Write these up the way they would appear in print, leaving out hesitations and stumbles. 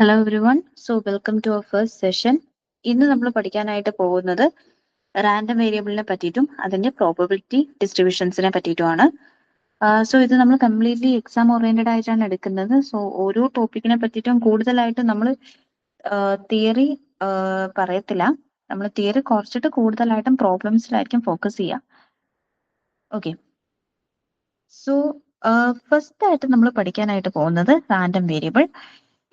Hello everyone. Welcome to our first session. ഇന്ന് നമ്മൾ പഠിക്കാനായിട്ട് പോകുന്നത് റാൻഡം വേരിയബിളിനെ പറ്റിയിട്ടും അതിന്റെ പ്രോബബിലിറ്റി ഡിസ്ട്രിബ്യൂഷൻസിനെ പറ്റിയിട്ടുമാണ്. ഇത് നമ്മൾ കംപ്ലീറ്റ്ലി എക്സാം ഓറിയന്റഡ് ആയിട്ടാണ് എടുക്കുന്നത്. ഓരോ ടോപ്പിക്കിനെ പറ്റിയിട്ടും കൂടുതലായിട്ട് നമ്മൾ തിയറി പറയത്തില്ല. നമ്മൾ തിയറി കുറച്ചിട്ട് കൂടുതലായിട്ടും പ്രോബ്ലംസിലായിരിക്കും ഫോക്കസ് ചെയ്യുക. ഓക്കെ, ഫസ്റ്റ് ആയിട്ട് നമ്മൾ പഠിക്കാനായിട്ട് പോകുന്നത് റാൻഡം വേരിയബിൾ.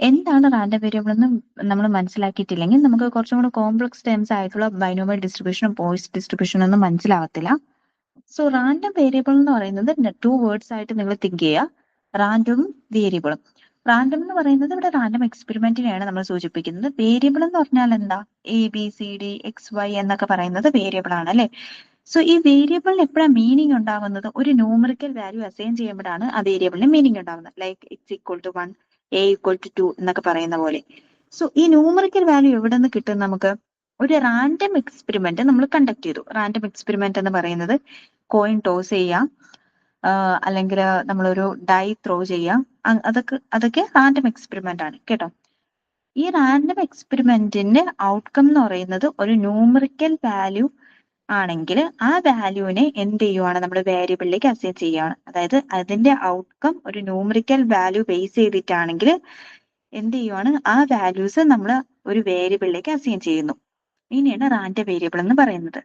എന്താണ് റാൻഡം വേരിയബിൾ എന്ന് നമ്മൾ മനസ്സിലാക്കിയിട്ടില്ലെങ്കിൽ നമുക്ക് കുറച്ചും കൂടെ കോംപ്ലക്സ് ടേംസ് ആയിട്ടുള്ള ബൈനോമിയൽ ഡിസ്ട്രിബ്യൂഷനും പോയിസ് ഡിസ്ട്രിബ്യൂഷനും ഒന്നും മനസ്സിലാവത്തില്ല. റാൻഡം വേരിയബിൾ എന്ന് പറയുന്നത് 2 വേർഡ്സ് ആയിട്ട് നിങ്ങൾ തിങ്ക് ചെയ്യുക, റാൻഡവും വേരിയബിളും. റാൻഡം എന്ന് പറയുന്നത് ഇവിടെ റാൻഡം എക്സ്പെരിമെന്റിനെയാണ് നമ്മൾ സൂചിപ്പിക്കുന്നത്. വേരിയബിൾ എന്ന് പറഞ്ഞാൽ എന്താ? ABCD XY എന്നൊക്കെ പറയുന്നത് വേരിയബിൾ ആണ് അല്ലെ. ഈ വേരിയബിളിന് എപ്പോഴാണ് മീനിങ് ഉണ്ടാവുന്നത്? ഒരു ന്യൂമറിക്കൽ വാല്യൂ അസൈൻ ചെയ്യുമ്പോഴാണ് ആ വേരിയബിളിന് മീനിങ് ഉണ്ടാവുന്നത്. ലൈക്ക് X=1, A=2 എന്നൊക്കെ പറയുന്ന പോലെ. ഈ ന്യൂമറിക്കൽ വാല്യൂ എവിടെ നിന്ന് കിട്ടും? നമുക്ക് ഒരു റാൻഡം എക്സ്പെരിമെന്റ് നമ്മൾ കണ്ടക്ട് ചെയ്തു. റാൻഡം എക്സ്പെരിമെന്റ് എന്ന് പറയുന്നത് കോയിൻ ടോസ് ചെയ്യാം, അല്ലെങ്കിൽ നമ്മളൊരു ഡൈ ത്രോ ചെയ്യാം, അതൊക്കെ റാൻഡം എക്സ്പെരിമെന്റ് ആണ് കേട്ടോ. ഈ റാൻഡം എക്സ്പെരിമെന്റിന്റെ ഔട്ട്കം എന്ന് പറയുന്നത് ഒരു ന്യൂമറിക്കൽ വാല്യൂ ആണെങ്കിൽ ആ വാല്യൂവിനെ എന്ത് ചെയ്യുവാണ്? നമ്മൾ വേരിയബിളിലേക്ക് അസൈൻ ചെയ്യുകയാണ്. അതായത് അതിന്റെ ഔട്ട്കം ഒരു ന്യൂമറിക്കൽ വാല്യൂ ബേസ് ചെയ്തിട്ടാണെങ്കിൽ എന്ത് ചെയ്യുവാണ്? ആ വാല്യൂസ് നമ്മൾ ഒരു വേരിയബിളിലേക്ക് അസൈൻ ചെയ്യുന്നു. ഇതിനെയാണ് റാൻഡം വേരിയബിൾ എന്ന് പറയുന്നത്.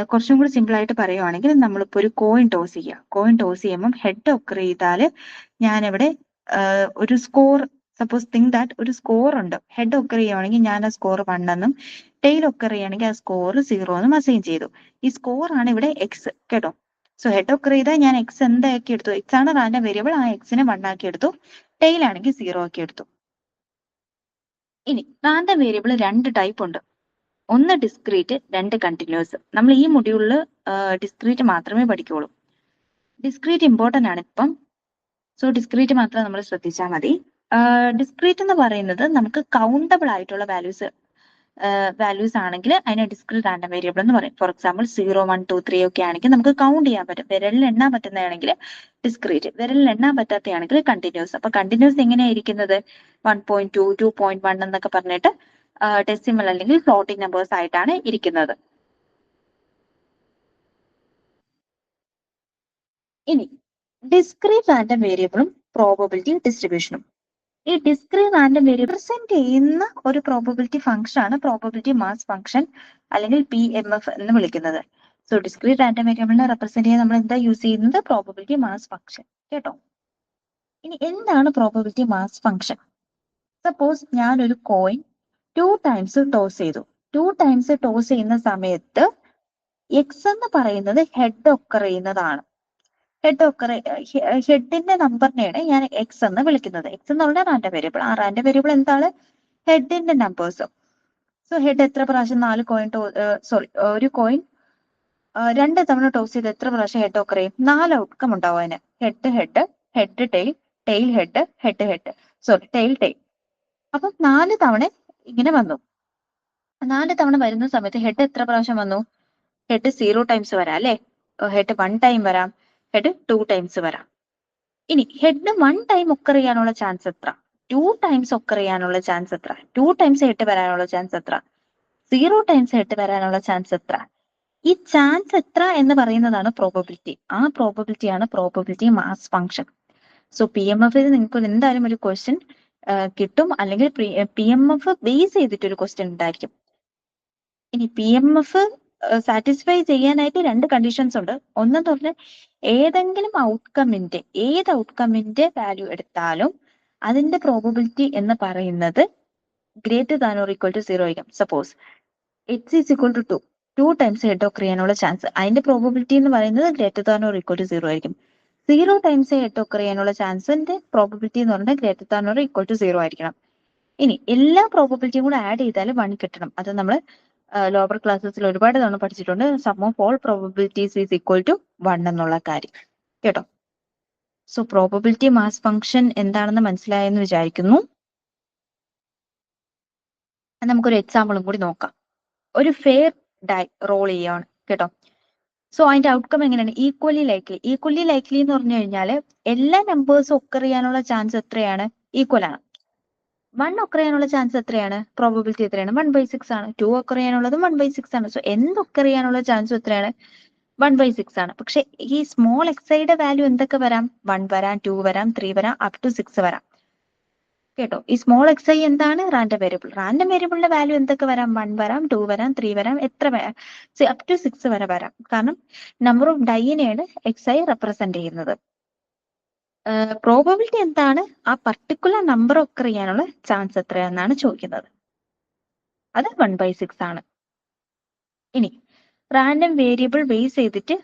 കുറച്ചും കൂടി സിമ്പിൾ ആയിട്ട് പറയുവാണെങ്കിൽ നമ്മളിപ്പോ ഒരു കോയിൻ ടോസ് ചെയ്യുക. കോയിൻ ടോസ് ചെയ്യുമ്പോൾ ഹെഡ് ഒക്കർ ചെയ്താൽ ഞാനിവിടെ ഒരു സ്കോർ, സപ്പോസ് തിങ്ക് ദാറ്റ് ഒരു സ്കോർ ഉണ്ട്. ഹെഡ് ഒക്കർ ചെയ്യുവാണെങ്കിൽ ഞാൻ ആ സ്കോർ 1 എന്നും ടെയിൽ ഒക്കർ ചെയ്യുകയാണെങ്കിൽ ആ സ്കോർ 0 എന്നും അസൈൻ ചെയ്തു. ഈ സ്കോർ ആണ് ഇവിടെ എക്സ് കേട്ടോ. ഹെഡ് ഒക്കർ ചെയ്താൽ ഞാൻ എക്സ് എന്താക്കി എടുത്തു? എക്സ് ആണ് റാൻഡം വേരിയബിൾ, ആ എക്സിനെ 1 ആക്കി എടുത്തു. ടെയിൽ ആണെങ്കിൽ 0 ആക്കി എടുത്തു. ഇനി റാൻഡം വേരിയബിൾ 2 ടൈപ്പ് ഉണ്ട്. ഒന്ന് ഡിസ്ക്രീറ്റ്, 2 കണ്ടിന്യൂസ്. നമ്മൾ ഈ മൊഡ്യൂളിൽ ഡിസ്ക്രീറ്റ് മാത്രമേ പഠിക്കുള്ളൂ. ഡിസ്ക്രീറ്റ് ഇമ്പോർട്ടന്റ് ആണ് ഇപ്പം. ഡിസ്ക്രീറ്റ് മാത്രം നമ്മൾ ശ്രദ്ധിച്ചാൽ മതി. ഡിസ്ക്രീറ്റ് എന്ന് പറയുന്നത് നമുക്ക് കൗണ്ടബിൾ ആയിട്ടുള്ള വാല്യൂസ് ആണെങ്കിൽ അതിനെ ഡിസ്ക്രീറ്റ് റാൻഡം വേരിയബിൾ എന്ന് പറയും. ഫോർ എക്സാമ്പിൾ 0, 1, 2, 3 ഒക്കെ ആണെങ്കിൽ നമുക്ക് കൗണ്ട് ചെയ്യാൻ പറ്റും. വിരലിൽ എണ്ണാൻ പറ്റുന്നതാണെങ്കിൽ ഡിസ്ക്രീറ്റ്, വിരലിൽ എണ്ണാൻ പറ്റാത്തതാണെങ്കിൽ കണ്ടിന്യൂസ്. അപ്പൊ കണ്ടിന്യൂസ് എങ്ങനെയായിരിക്കുന്നത്? 1.2, 2.1 എന്നൊക്കെ പറഞ്ഞിട്ട് ഡെസിമൽ അല്ലെങ്കിൽ ഫ്ലോട്ടിംഗ് നമ്പേഴ്സ് ആയിട്ടാണ് ഇരിക്കുന്നത്. ഇനി ഡിസ്ക്രീറ്റ് റാൻഡം വേരിയബിളും പ്രോബബിലിറ്റി ഡിസ്ട്രിബ്യൂഷനും. ഈ ഡിസ്ക്രീറ്റ് റാൻഡം വേരിയബിൾ റിപ്രസെന്റ് ചെയ്യുന്ന ഒരു പ്രോബബിലിറ്റി ഫംഗ്ഷൻ ആണ് പ്രോബബിലിറ്റി മാസ് ഫംഗ്ഷൻ അല്ലെങ്കിൽ PMF എന്ന് വിളിക്കുന്നത്. ഡിസ്ക്രീറ്റ് റാൻഡം വേരിയബിളിനെ റെപ്രസെന്റ് ചെയ്യാൻ നമ്മൾ എന്താ യൂസ് ചെയ്യുന്നത്? പ്രോബബിലിറ്റി മാസ് ഫംഗ്ഷൻ കേട്ടോ. ഇനി എന്താണ് പ്രോബബിലിറ്റി മാസ് ഫംഗ്ഷൻ? സപ്പോസ് ഞാൻ ഒരു കോയിൻ 2 ടൈംസ് ടോസ് ചെയ്തു. 2 ടൈംസ് ടോസ് ചെയ്യുന്ന സമയത്ത് എക്സ് എന്ന് പറയുന്നത് ഹെഡ് ഒക്കർ ചെയ്യുന്നതാണ്. ഹെഡിന്റെ നമ്പറിനെയാണ് ഞാൻ എക്സ് എന്ന് വിളിക്കുന്നത്. എക്സ് എന്ന് പറഞ്ഞാൽ റാൻഡം വേരിയബിൾ. ആ റാൻഡം വേരിയബിൾ എന്താണ്? ഹെഡിന്റെ നമ്പേഴ്സ്. ഹെഡ് എത്ര പ്രാവശ്യം ഒരു കോയിൻ 2 തവണ ടോസ് ചെയ്ത് എത്ര പ്രാവശ്യം ഹെഡ് ഒക്കർ ചെയ്യും? 4 ഔട്ട്കം ഉണ്ടാവും അതിന്. Head head, head tail, tail head, head head, tail tail. അപ്പൊ 4 തവണ ഇങ്ങനെ വന്നു. 4 തവണ വരുന്ന സമയത്ത് ഹെഡ് എത്ര പ്രാവശ്യം വന്നു? ഹെഡ് 0 ടൈംസ് വരാം അല്ലെ. ഹെഡ് 1 ടൈം വരാം, ഹെഡ് 2 ടൈംസ് വരാം. ഇനി ഹെഡ് 1 ടൈം ഒക്കർ ചെയ്യാനുള്ള ചാൻസ് എത്ര? 2 ടൈംസ് ഒക്കർ ചെയ്യാനുള്ള ചാൻസ് എത്ര? 2 ടൈംസ് ഹെഡ് വരാനുള്ള ചാൻസ് എത്ര? 0 ടൈംസ് ഹെഡ് വരാനുള്ള ചാൻസ് എത്ര? ഈ ചാൻസ് എത്ര എന്ന് പറയുന്നതാണ് പ്രോബബിലിറ്റി. ആ പ്രോബബിലിറ്റിയാണ് പ്രോബബിലിറ്റി മാസ് ഫംഗ്ഷൻ. PMF നിങ്ങൾക്ക് എന്തായാലും ഒരു ക്വസ്റ്റ്യൻ കിട്ടും, അല്ലെങ്കിൽ PMF ബേസ് ചെയ്തിട്ട് ഒരു ക്വസ്റ്റ്യൻ ഉണ്ടായിരിക്കും. ഇനി PMF സാറ്റിസ്ഫൈ ചെയ്യാനായിട്ട് 2 കണ്ടീഷൻസ് ഉണ്ട്. ഒന്നെന്ന് പറഞ്ഞാൽ ഏതെങ്കിലും ഏത് ഔട്ട്കമ്മിന്റെ വാല്യൂ എടുത്താലും അതിന്റെ പ്രോബബിലിറ്റി എന്ന് പറയുന്നത് greater than or equal to 0 ആയിരിക്കും. Suppose X=2, 2 times head occur ചെയ്യാനുള്ള ചാൻസ്, അതിന്റെ പ്രോബബിലിറ്റി എന്ന് പറയുന്നത് greater than or equal to 0 ആയിരിക്കും. 0 ടൈംസ് ഹെഡ് ഒക്കർ ചെയ്യാനുള്ള ചാൻസിന്റെ പ്രോബബിലിറ്റി എന്ന് പറഞ്ഞാൽ greater than or equal to 0 ആയിരിക്കണം. ഇനി എല്ലാ പ്രോബബിലിറ്റിയും കൂടെ ആഡ് ചെയ്താൽ 1 കിട്ടണം. അത് നമ്മൾ ലോവർ ക്ലാസ്സസിൽ ഒരുപാട് തവണ പഠിച്ചിട്ടുണ്ട്. Sum of all probabilities is equal to 1 എന്നുള്ള കാര്യം കേട്ടോ. പ്രോബബിലിറ്റി മാസ് ഫംഗ്ഷൻ എന്താണെന്ന് മനസ്സിലായെന്ന് വിചാരിക്കുന്നു. നമുക്കൊരു എക്സാമ്പിളും കൂടി നോക്കാം. ഒരു ഫെയർ ഡൈ റോൾ ചെയ്യാണ് കേട്ടോ. അതിന്റെ ഔട്ട്കം എങ്ങനെയാണ്? ഈക്വലി ലൈക്ലി എന്ന് പറഞ്ഞു കഴിഞ്ഞാൽ എല്ലാ നമ്പേഴ്സും ഒക്കർ ചെയ്യാനുള്ള ചാൻസ് എത്രയാണ്? ഈക്വൽ ആണ്. 1 ഒക്കർ ചെയ്യാനുള്ള ചാൻസ് എത്രയാണ്? പ്രോബബിലിറ്റി എത്രയാണ്? 1/6 ആണ്. 2 ഒക്കർ ചെയ്യാനുള്ളതും 1/6 ആണ്. സോ എന്ത് ഒക്കർ ചെയ്യാനുള്ള ചാൻസ് എത്രയാണ്? 1/6 ആണ്. പക്ഷെ ഈ സ്മോൾ xiയുടെ വാല്യൂ എന്തൊക്കെ വരാം? 1 വരാം, 2 വരാം, 3 വരാം, അപ് ടു 6 വരാം. കേട്ടോ, ഈ സ്മോൾ xi എന്താണ്? Random variable. റാൻഡം വേരിയബിളിന്റെ വാല്യൂ എന്തൊക്കെ വരാം? 1 വരാം, 2 വരാം, 3 വരാം, എത്ര അപ് ടു 6 വരെ വരാം. കാരണം നമ്പർ ഓഫ് ഡൈനെയാണ് xi റെപ്രസെന്റ് ചെയ്യുന്നത്. പ്രോബബിലിറ്റി എന്താണ്? ആ പർട്ടിക്കുലർ നമ്പർ ഒക്കർ ചെയ്യാനുള്ള ചാൻസ് എത്രയാണെന്നാണ് ചോദിക്കുന്നത്. അത് 1/6 ആണ്. ഇനി റാൻഡം വേരിയബിൾ ബേസ് ചെയ്തിട്ട്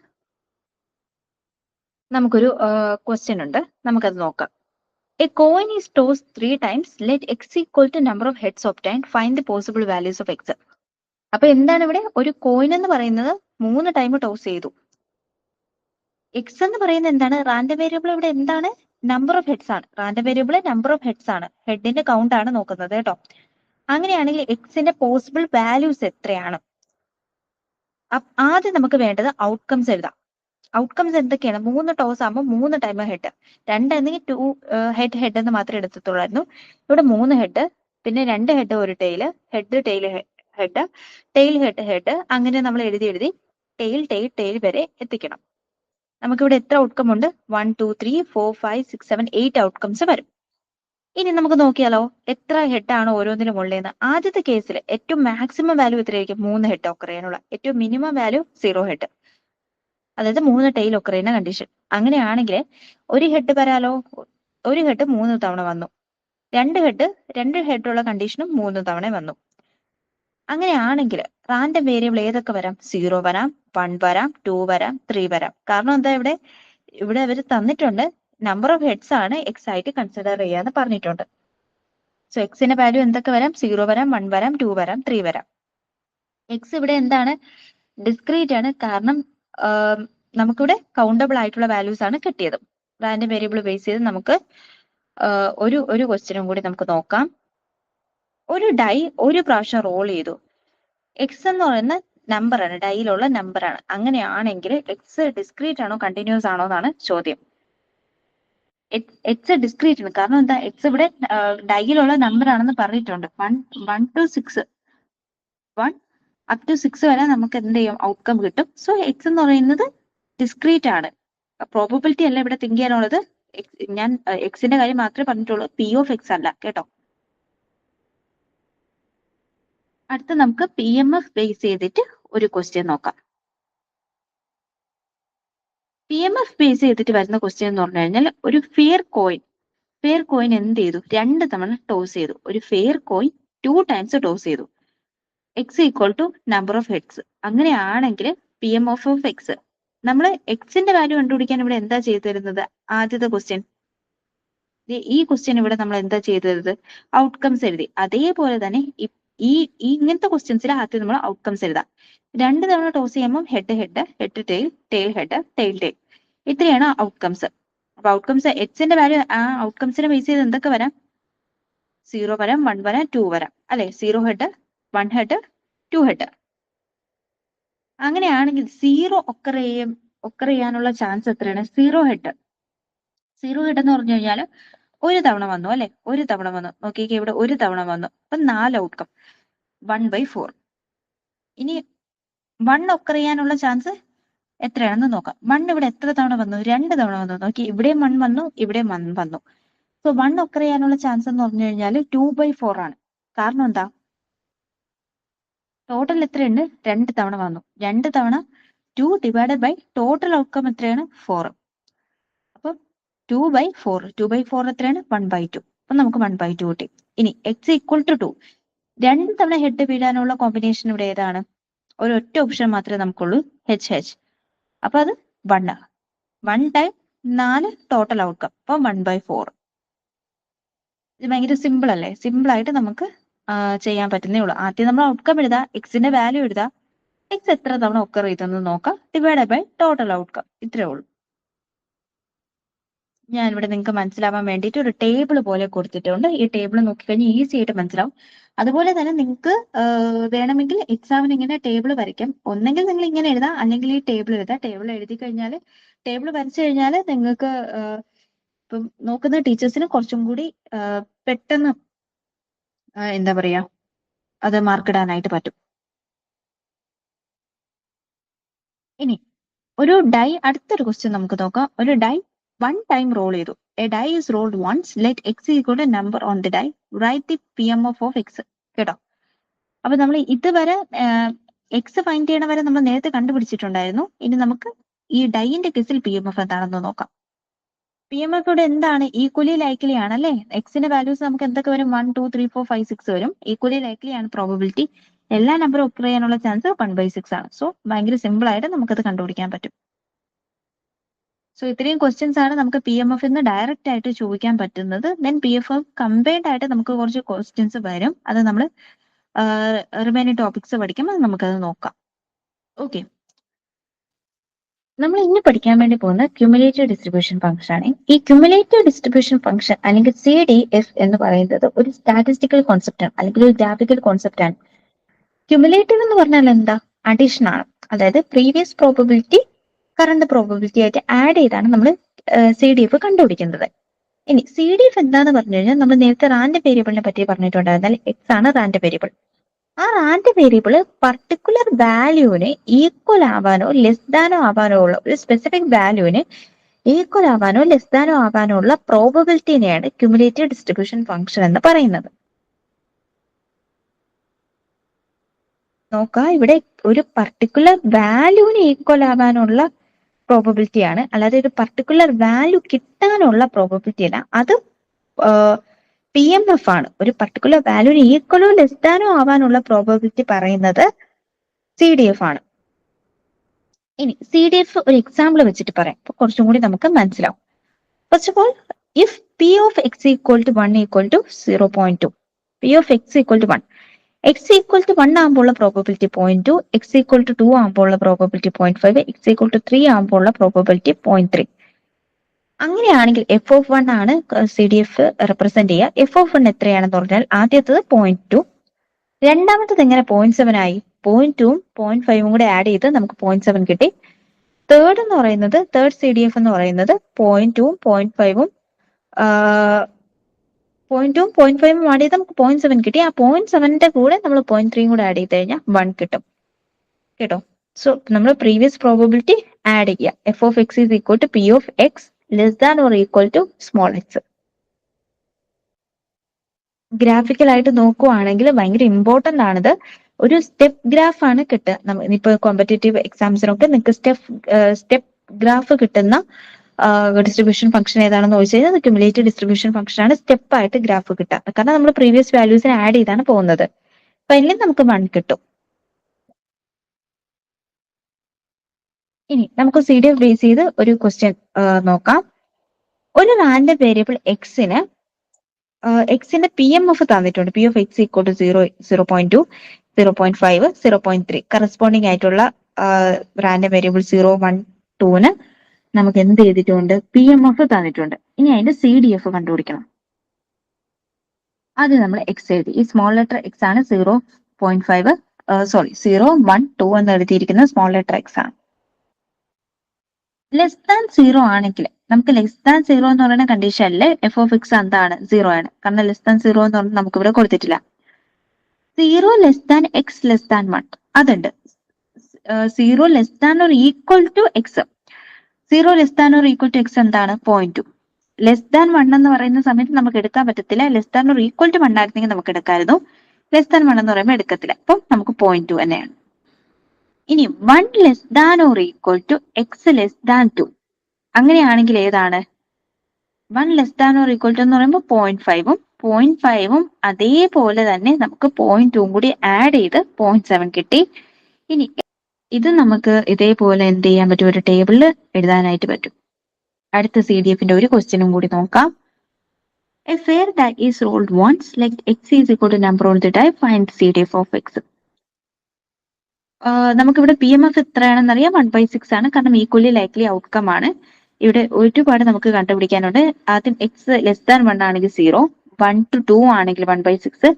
നമുക്കൊരു ക്വസ്റ്റ്യൻ ഉണ്ട്, നമുക്കത് നോക്കാം. A coin is tossed 3 times. Let x equal to number of heads obtained. Find the possible values of x. അപ്പൊ എന്താണ് ഇവിടെ? ഒരു കോയിൻ എന്ന് പറയുന്നത് 3 ടൈം ടോസ് ചെയ്തു. എക്സ് എന്ന് പറയുന്നത് എന്താണ്? റാൻഡം വേരിയബിൾ ഇവിടെ എന്താണ്? നമ്പർ ഓഫ് ഹെഡ്സ് ആണ്. Random variable number of heads ആണ്, ഹെഡിന്റെ കൗണ്ട് ആണ് നോക്കുന്നത് കേട്ടോ. അങ്ങനെയാണെങ്കിൽ എക്സിന്റെ പോസിബിൾ വാല്യൂസ് എത്രയാണ്? ആദ്യം നമുക്ക് വേണ്ടത് ഔട്ട്കംസ് എഴുതാം. ഔട്ട്കംസ് എന്തൊക്കെയാണ്? 3 ടോസ് ആകുമ്പോൾ 3 ടൈം ഹെഡ്, 2 അല്ലെങ്കിൽ 2 ഹെഡ് എന്ന് മാത്രമേ എടുത്തിട്ടുള്ളായിരുന്നു. ഇവിടെ 3 ഹെഡ്, പിന്നെ 2 ഹെഡ്, ഒരു tail, head tail head, tail head head, അങ്ങനെ നമ്മൾ എഴുതി ടെയിൽ ടെയിൽ ടെയിൽ വരെ എത്തിക്കണം. നമുക്കിവിടെ എത്ര ഔട്ട്കം ഉണ്ട്? 1 2 3 4 5 6 7 8 ഔട്ട്കംസ് വരും. ഇനി നമുക്ക് നോക്കിയാലോ എത്ര ഹെഡ് ആണ് ഓരോന്നിനും ഉള്ളതെന്ന്. ആദ്യത്തെ കേസിൽ ഏറ്റവും മാക്സിമം വാല്യൂ എത്രയായിരിക്കും? 3 ഹെഡ് ഒക്കർ ചെയ്യാനുള്ള. ഏറ്റവും മിനിമം വാല്യൂ 0 ഹെഡ്, അതായത് 3 ടെയിൽ ഒക്കർ ചെയ്യുന്ന കണ്ടീഷൻ. അങ്ങനെയാണെങ്കിൽ ഒരു ഹെഡ് വരാലോ, ഒരു ഹെഡ് 3 തവണ വന്നു. 2 ഹെഡ് ഉള്ള കണ്ടീഷനും 3 തവണ വന്നു. അങ്ങനെയാണെങ്കിൽ റാൻഡം വേരിയബിൾ ഏതൊക്കെ വരാം? 0 വരാം, 1 വരാം, 2 വരാം, 3 വരാം. കാരണം എന്താ? ഇവിടെ അവർ തന്നിട്ടുണ്ട് നമ്പർ ഓഫ് ഹെഡ്സ് ആണ് എക്സ് ആയിട്ട് കൺസിഡർ ചെയ്യാന്ന് പറഞ്ഞിട്ടുണ്ട്. സോ എക്സിന്റെ വാല്യൂ എന്തൊക്കെ വരാം? 0 വരാം, 1 വരാം, 2 വരാം, 3 വരാം. എക്സ് ഇവിടെ എന്താണ്? ഡിസ്ക്രീറ്റ് ആണ്. കാരണം നമുക്കിവിടെ കൗണ്ടബിൾ ആയിട്ടുള്ള വാല്യൂസ് ആണ് കിട്ടിയത്. റാൻഡം വേരിയബിൾ ബേസ് ചെയ്ത് നമുക്ക് ഒരു ക്വസ്റ്റ്യനും കൂടി നമുക്ക് നോക്കാം. ഒരു ഡൈ ഒരു പ്രാവശ്യം റോൾ ചെയ്തു. എക്സ് എന്ന് പറയുന്ന നമ്പർ ആണ്, ഡൈയിലുള്ള നമ്പർ ആണ്. അങ്ങനെയാണെങ്കിൽ എക്സ് ഡിസ്ക്രീറ്റ് ആണോ കണ്ടിന്യൂസ് ആണോ എന്നാണ് ചോദ്യം. എക്സ് ഡിസ്ക്രീറ്റ് ആണ്. കാരണം എന്താ? എക്സ് ഇവിടെ ഡൈയിലുള്ള നമ്പർ ആണെന്ന് പറഞ്ഞിട്ടുണ്ട്. 1 to 6 അപ് ടു 6 വരെ നമുക്ക് എന്ത് ചെയ്യും? ഔട്ട്കം കിട്ടും. സോ എക്സ് എന്ന് പറയുന്നത് ഡിസ്ക്രീറ്റ് ആണ്. പ്രോബബിലിറ്റി അല്ല ഇവിടെ തിങ്ക് ചെയ്യാനുള്ളത്. ഞാൻ എക്സിന്റെ കാര്യം മാത്രമേ പറഞ്ഞിട്ടുള്ളൂ, പി ഓഫ് എക്സ് അല്ല കേട്ടോ. അടുത്ത നമുക്ക് പി എം എഫ് ബേസ് ചെയ്തിട്ട് ഒരു ക്വസ്റ്റ്യൻ നോക്കാം. പി എം എഫ് ബേസ് ചെയ്തിട്ട് വരുന്ന ക്വസ്റ്റ്യൻ എന്ന് പറഞ്ഞു കഴിഞ്ഞാൽ ഒരു ഫെയർ കോയിൻ എന്ത് ചെയ്തു? 2 തവണ ടോസ് ചെയ്തു. ഒരു ഫെയർ കോയിൻ 2 ടൈംസ് ടോസ് ചെയ്തു. X equal to number of heads. അങ്ങനെയാണെങ്കിൽ പി എം ഓഫ് എക്സ്, നമ്മൾ എക്സിന്റെ വാല്യൂ കണ്ടുപിടിക്കാൻ ഇവിടെ എന്താ ചെയ്തു തരുന്നത്? ആദ്യത്തെ ക്വസ്റ്റ്യൻ, ഈ ക്വസ്റ്റ്യൻ ഇവിടെ നമ്മൾ എന്താ ചെയ്തു തരുന്നത്? ഔട്ട്കംസ് എഴുതി. അതേപോലെ തന്നെ ഈ ഇങ്ങനത്തെ ക്വസ്റ്റ്യൻസിൽ ആദ്യം നമ്മൾ ഔട്ട്കംസ് എഴുതാം. 2 തവണ ടോസ് ചെയ്യുമ്പോൾ head head, head tail, tail head, tail tail, ഇത്രയാണ് ഔട്ട്കംസ്. അപ്പൊ ഔട്ട്കംസ് എക്സിന്റെ വാല്യൂ ആ ഔട്ട്കംസിനെ ബേസ് ചെയ്ത് എന്തൊക്കെ വരാം? 0 വരാം, 1 വരാം, 2 വരാം അല്ലെ? 0 ഹെഡ്, 1 ഹെഡ്, 2 ഹെഡ്. അങ്ങനെയാണെങ്കിൽ 0 ഒക്കർ ചെയ്യാനുള്ള ചാൻസ് എത്രയാണ്? 0 ഹെഡ്. 0 ഹെഡ് എന്ന് പറഞ്ഞു കഴിഞ്ഞാൽ ഒരു തവണ വന്നു അല്ലെ? ഒരു തവണ വന്നു. നോക്കിക്കേ, ഇവിടെ ഒരു തവണ വന്നു. അപ്പൊ 4 ഔട്ട്കം, 1/4. ഇനി 1 ഒക്കർ ചെയ്യാനുള്ള ചാൻസ് എത്രയാണെന്ന് നോക്കാം. 1 ഇവിടെ എത്ര തവണ വന്നു? 2 തവണ വന്നു. നോക്കി, ഇവിടെയും 1 വന്നു, ഇവിടെയും 1 വന്നു. സോ 1 ഒക്കർ ചെയ്യാനുള്ള ചാൻസ് എന്ന് പറഞ്ഞു കഴിഞ്ഞാൽ 2/4 ആണ്. കാരണം എന്താ? ടോട്ടൽ എത്രയുണ്ട്? 2 തവണ വന്നു. 2 തവണ 2 ഡിവൈഡഡ് ബൈ ടോട്ടൽ ഔട്ട്കം എത്രയാണ്? 4. അപ്പൊ 2/4 എത്രയാണ്? 1/2. അപ്പൊ നമുക്ക് 1/2 കിട്ടി. ഇനി എക്സ് ഈക്വൽ ടു 2. 2 തവണ ഹെഡ് വീഴാനുള്ള കോമ്പിനേഷൻ ഇവിടെ ഏതാണ്? ഒരൊറ്റ ഓപ്ഷൻ മാത്രമേ നമുക്കുള്ളൂ, HH. അപ്പൊ അത് 1 ടൈം 4 ടോട്ടൽ ഔട്ട്കം, അപ്പൊ 1/4. ഇത് ഭയങ്കര സിമ്പിൾ അല്ലേ? സിമ്പിൾ ആയിട്ട് നമുക്ക് ചെയ്യാൻ പറ്റുന്നേ ഉള്ളൂ. ആദ്യം നമ്മൾ ഔട്ട്കം എഴുതാ, എക്സിന്റെ വാല്യൂ എഴുതാ, എക്സ് എത്ര തവണ ഒക്കർ ചെയ്തെന്ന് നോക്കാം, ഡിവൈഡ് ബൈ ടോട്ടൽ ഔട്ട്കം, ഇത്രേ ഉള്ളൂ. ഞാൻ ഇവിടെ നിങ്ങൾക്ക് മനസ്സിലാവാൻ വേണ്ടിയിട്ട് ഒരു ടേബിൾ പോലെ കൊടുത്തിട്ടുണ്ട്. ഈ ടേബിൾ നോക്കിക്കഴിഞ്ഞാൽ ഈസി ആയിട്ട് മനസ്സിലാവും. അതുപോലെ തന്നെ നിങ്ങൾക്ക് വേണമെങ്കിൽ എക്സാമിന് ഇങ്ങനെ ടേബിൾ വരയ്ക്കാം. ഒന്നെങ്കിൽ നിങ്ങൾ ഇങ്ങനെ എഴുതാം, അല്ലെങ്കിൽ ഈ ടേബിൾ എഴുതാം. ടേബിൾ എഴുതി കഴിഞ്ഞാൽ, ടേബിൾ വരച്ചു കഴിഞ്ഞാൽ നിങ്ങൾക്ക് ഇപ്പം നോക്കുന്ന ടീച്ചേഴ്സിന് കുറച്ചും കൂടി പെട്ടെന്ന് എന്താ പറയാ, അത് മാർക്കിടാനായിട്ട് പറ്റും. ഇനി ഒരു ഡൈ, അടുത്തൊരു ക്വസ്റ്റ്യൻ നമുക്ക് നോക്കാം. ഒരു ഡൈ 1 ടൈം റോൾ ചെയ്തു. A die is rolled once, let x equal to number on the die, write the PMF of x. കേട്ടോ? അപ്പൊ നമ്മൾ ഇതുവരെ എക്സ് ഫൈൻഡ് ചെയ്യണ വരെ നമ്മൾ നേരത്തെ കണ്ടുപിടിച്ചിട്ടുണ്ടായിരുന്നു. ഇനി നമുക്ക് ഈ ഡൈയിന്റെ കേസിൽ PMF എന്താണെന്ന് നോക്കാം. PMF ഇവിടെ എന്താണ്? ഈക്വലി ലൈക്ലി ആണ് അല്ലേ? എക്സിന്റെ വാല്യൂസ് നമുക്ക് എന്തൊക്കെ വരും? 1 2 3 4 5 6 വരും. ഈക്വലി ലൈക്ലി ആണ് പ്രോബബിലിറ്റി. എല്ലാ നമ്പറും ഒക്കർ ചെയ്യാനുള്ള ചാൻസ് 1/6 ആണ്. സോ ഭയങ്കര സിമ്പിൾ ആയിട്ട് നമുക്കത് കണ്ടുപിടിക്കാൻ പറ്റും. സോ ഇത്രയും ക്വസ്റ്റ്യൻസ് ആണ് നമുക്ക് PMF ന്ന് ഡയറക്റ്റ് ആയിട്ട് ചോദിക്കാൻ പറ്റുന്നത്. ദെൻ PMF കമ്പൈൻഡ് ആയിട്ട് നമുക്ക് കുറച്ച് ക്വസ്റ്റ്യൻസ് വരും. അത് നമ്മൾ റിമൈനിങ് ടോപ്പിക്സ് പഠിക്കുമ്പോൾ നമുക്കത് നോക്കാം. ഓക്കെ, നമ്മൾ ഇന്ന് പഠിക്കാൻ വേണ്ടി പോകുന്ന ക്യുമുലേറ്റീവ് ഡിസ്ട്രിബ്യൂഷൻ ഫംഗ്ഷൻ ആണ്. ഈ ക്യുമുലേറ്റീവ് ഡിസ്ട്രിബ്യൂഷൻ ഫംഗ്ഷൻ അല്ലെങ്കിൽ CDF എന്ന് പറയുന്നത് ഒരു സ്റ്റാറ്റിസ്റ്റിക്കൽ കോൺസെപ്റ്റ് ആണ്, അല്ലെങ്കിൽ ഒരു ഗ്രാഫിക്കൽ കോൺസെപ്റ്റ് ആണ്. ക്യുമുലേറ്റീവ് എന്ന് പറഞ്ഞാൽ എന്താ? അഡീഷൻ ആണ്. അതായത് പ്രീവിയസ് പ്രോബബിലിറ്റി കറണ്ട് പ്രോബബിലിറ്റി ആയിട്ട് ആഡ് ചെയ്താണ് നമ്മൾ CDF കണ്ടുപിടിക്കുന്നത്. ഇനി CDF എന്താന്ന് പറഞ്ഞു കഴിഞ്ഞാൽ, നമ്മൾ നേരത്തെ റാൻഡം വേരിയബിളിനെ പറ്റി പറഞ്ഞിട്ടുണ്ടായിരുന്നാൽ എക്സ് ആണ് റാൻഡം വേരിയബിൾ. ആ റാൻഡം വേരിയബിൾ പർട്ടിക്കുലർ വാല്യൂവിന് ഈക്വൽ ആവാനോ ലെസ് ദാനോ ആവാനോ ഉള്ള, ഒരു സ്പെസിഫിക് വാല്യൂവിന് ഈക്വൽ ആവാനോ ലെസ് ദാനോ ആവാനോ ഉള്ള പ്രോബബിലിറ്റിനെയാണ് ക്യുമുലേറ്റീവ് ഡിസ്ട്രിബ്യൂഷൻ ഫംഗ്ഷൻ എന്ന് പറയുന്നത്. നോക്കുക, ഇവിടെ ഒരു പർട്ടിക്കുലർ വാല്യൂവിന് ഈക്വൽ ആവാനുള്ള പ്രോബബിലിറ്റി ആണ്, അല്ലാതെ ഒരു പർട്ടിക്കുലർ വാല്യൂ കിട്ടാനുള്ള പ്രോബബിലിറ്റി അല്ല. അത് PMF ആണ്. ഒരു പർട്ടിക്കുലർ വാല്യൂവിന് ഈക്വലോ ലെസ് ദാനോ ആവാനുള്ള പ്രോബബിലിറ്റി പറയുന്നത് CDF ആണ്. ഇനി CDF ഒരു എക്സാമ്പിൾ വെച്ചിട്ട് പറയാം, അപ്പൊ കുറച്ചും കൂടി നമുക്ക് മനസ്സിലാവും. First of all, if P of x equal to 1 equal to 0.2, P of x equal to 1, x equal to 1 ആകുമ്പോഴുള്ള പ്രോബബിലിറ്റി 0.2, x equal to 2 ആകുമ്പോഴുള്ള പ്രോബബിലിറ്റി 0.5, x equal to 3 ആകുമ്പോഴുള്ള പ്രോബബിലിറ്റി 0.3. അങ്ങനെയാണെങ്കിൽ f of 1 ആണ് CDF റെപ്രസെന്റ് ചെയ്യുക. f of 1 എത്രയാണെന്ന് പറഞ്ഞാൽ ആദ്യത്തത് 0.2, രണ്ടാമത്തത് എങ്ങനെ 0.7 ആയി? 0.2ഉം 0.5ഉം കൂടെ ആഡ് ചെയ്ത് നമുക്ക് 0.7 കിട്ടി. തേർഡ് എന്ന് പറയുന്നത്, തേർഡ് CDF എന്ന് പറയുന്നത് 0.2ഉം 0.5ഉം 0.5ഉം ആഡ് ചെയ്ത് നമുക്ക് 0.7 കിട്ടി. ആ 0.7ന്റെ കൂടെ നമ്മൾ 0.3ഉം കൂടെ ആഡ് ചെയ്ത് കഴിഞ്ഞാൽ 1 കിട്ടും. കേട്ടോ? സോ നമ്മൾ പ്രീവിയസ് പ്രോബബിലിറ്റി ആഡ് ചെയ്യുക. f of x is equal to P of x less than or equal to small x. Graphical ആയിട്ട് നോക്കുവാണെങ്കിൽ ഭയങ്കര ഇമ്പോർട്ടന്റ് ആണിത്. ഒരു സ്റ്റെപ്പ് ഗ്രാഫ് ആണ് കിട്ടുക. ഇപ്പൊ കോമ്പറ്റേറ്റീവ് എക്സാംസിനൊക്കെ നിങ്ങൾക്ക് സ്റ്റെപ്പ് ഗ്രാഫ് കിട്ടുന്ന ഡിസ്ട്രിബ്യൂഷൻ ഫംഗ്ഷൻ ഏതാണെന്ന് ചോദിച്ചു കഴിഞ്ഞാൽ ക്യുമുലേറ്റീവ് ഡിസ്ട്രിബ്യൂഷൻ ഫംഗ്ഷൻ ആണ് സ്റ്റെപ്പ് ആയിട്ട് ഗ്രാഫ് കിട്ടുക. കാരണം നമ്മൾ പ്രീവിയസ് വാല്യൂസിനെ ആഡ് ചെയ്താണ് പോകുന്നത്. അപ്പൊ അതിൽ നമുക്ക് 1 കിട്ടും. ഇനി നമുക്ക് CDF ബേസ് ചെയ്ത് ഒരു ക്വസ്റ്റ്യൻ നോക്കാം. ഒരു റാൻഡം വേരിയബിൾ എക്സിന് എക്സിന്റെ PMF തന്നിട്ടുണ്ട്. P of x equal to 0, 0.2, 0.5, 0.3. Corresponding ആയിട്ടുള്ള റാൻഡം വേരിയബിൾ 0, 1, 2ന് നമുക്ക് എന്ത് ചെയ്തിട്ടുണ്ട്? PMF തന്നിട്ടുണ്ട്. ഇനി അതിന്റെ CDF കണ്ടുപിടിക്കണം. ആദ്യം നമ്മൾ എക്സ് എഴുതി. ഈ സ്മോൾ ലെറ്റർ എക്സ് ആണ് 0.5, 0, 1, 2 എന്ന് എഴുതിയിരിക്കുന്നത് സ്മോൾ ലെറ്റർ എക്സ് ആണ്. ലെസ് ദാൻ 0 ആണെങ്കിൽ നമുക്ക് ലെസ് ദാൻ 0 എന്ന് പറയുന്ന കണ്ടീഷനിൽ f of x എന്താണ്? 0 ആണ്. കാരണം ലെസ് ദാൻ 0 എന്ന് പറഞ്ഞാൽ നമുക്ക് ഇവിടെ കൊടുത്തിട്ടില്ല. 0 less than x less than 1 അതുണ്ട്. 0 less than or equal to x. 0 less than or equal to x എന്താണ്? 0.2. ലെസ് ദാൻ 1 എന്ന് പറയുന്ന സമയത്ത് നമുക്ക് എടുക്കാൻ പറ്റത്തില്ല. Less than or equal to 1 ആയിരുന്നെങ്കിൽ നമുക്ക് എടുക്കാമായിരുന്നു. ലെസ് ദാൻ 1 എന്ന് പറയുമ്പോൾ എടുക്കത്തില്ല. അപ്പം നമുക്ക് 0.2 തന്നെയാണ്. ഇനി 1 less than or equal to x less than 2, അങ്ങനെയാണെങ്കിൽ ഏതാണ്? 1 less than or equal to എന്ന് പറയുമ്പോൾ 0.5ഉം 0.5ഉം അതേപോലെ തന്നെ നമുക്ക് 0.2ഉം കൂടി ആഡ് ചെയ്ത് 0.7 കിട്ടി. ഇനി ഇത് നമുക്ക് ഇതേപോലെ എന്ത് ചെയ്യാൻ പറ്റും? ഒരു ടേബിളിൽ എഴുതാനായിട്ട് പറ്റും. അടുത്ത CDFന്റെ ഒരു ക്വസ്റ്റ്യനും കൂടി നോക്കാം. A fair die is rolled once, let x is equal to number on the die, find CDF of x. നമുക്കിവിടെ PMF എത്രയാണെന്ന് അറിയാം, 1/6 ആണ്. കാരണം ഈക്വലി ലൈക്ലി ഔട്ട്കം ആണ്. ഇവിടെ ഒരുപാട് നമുക്ക് കണ്ടുപിടിക്കാനുണ്ട്. ആദ്യം x ലെസ് ദാൻ 1 ആണെങ്കിൽ 0, 1 to 2 ആണെങ്കിൽ 1/6,